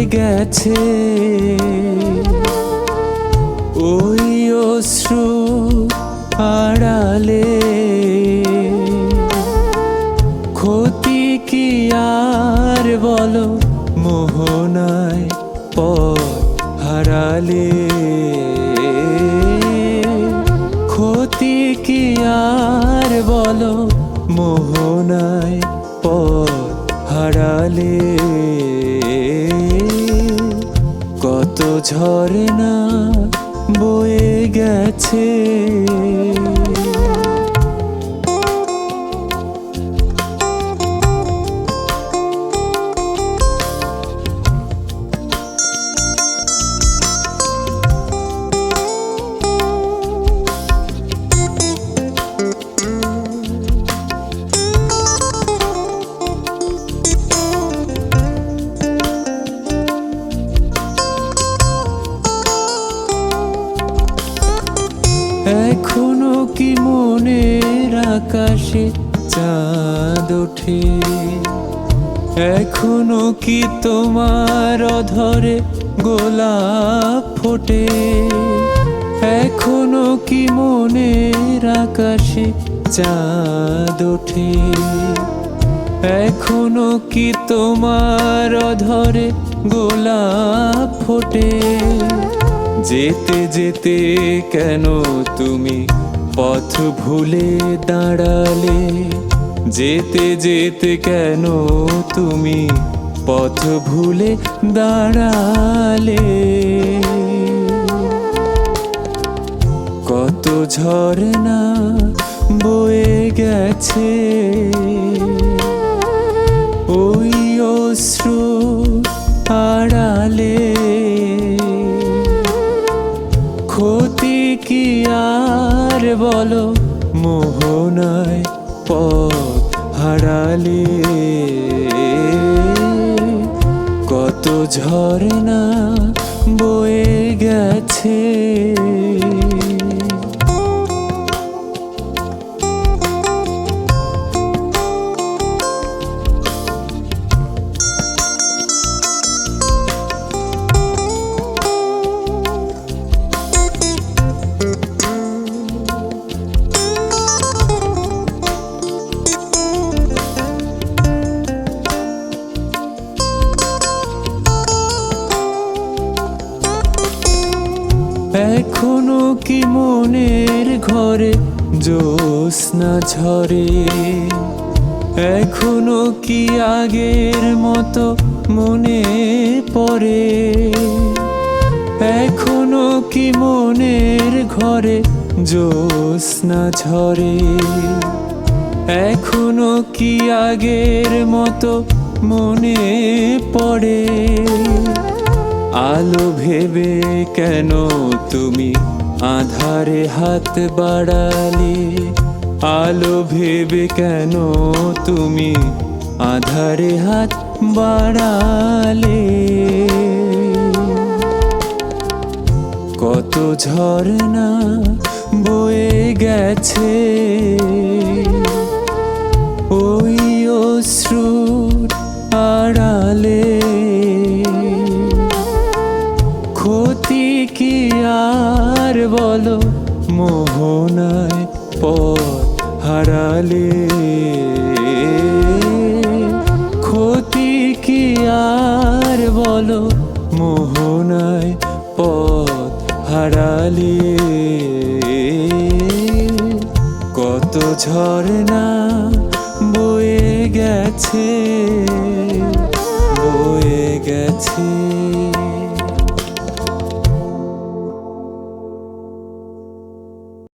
গেছে ওই অশ্রু আড়ালে। ক্ষতি কি আর বলো মোহনায় পথ হারালে। ক্ষতি কি আর বলো মোহনায় পথ হারালে। কত ঝরনা বয়ে গেছে এখনো কি মনের আকাশে চাঁদ ওঠে। এখনো কি তোমার অধরে গোলাপ ফোটে। এখনো কি মনের আকাশে চাঁদ ওঠে। এখনো কি তোমার অধরে গোলাপ ফোটে। যেতে যেতে কেন তুমি পথ ভুলে দাঁড়ালে। যেতে যেতে কেন তুমি পথ ভুলে দাঁড়ালে। কত ঝরনা বয়ে গেছে ওই অশ্রু আড়ালে। ক্ষতি কি আর বলো মোহনায় পথ হারালে। কত ঝরনা বয়ে গেছে এখনো কি মনের ঘরে জ্যোৎস্না ঝরে। এখনো কি আগের মতো মনে পড়ে। এখনো কি মনের ঘরে জ্যোৎস্না ঝরে। এখনো কি আগের মতো মনে পড়ে। আলো ভেবে কেন তুমি আধারে হাত বাড়ালে। আলো ভেবে কেন তুমি আধারে হাত বাড়ালে। কত ঝরনা বয়ে গেছে ওই অশ্রুর আড়ালে। ক্ষতি কি আর বলো মোহনায় পথ হারালে। ক্ষতি কি আর বলো মোহনায় পথ হারালে। কত ঝরনা বয়ে গেছে বয়ে গেছে।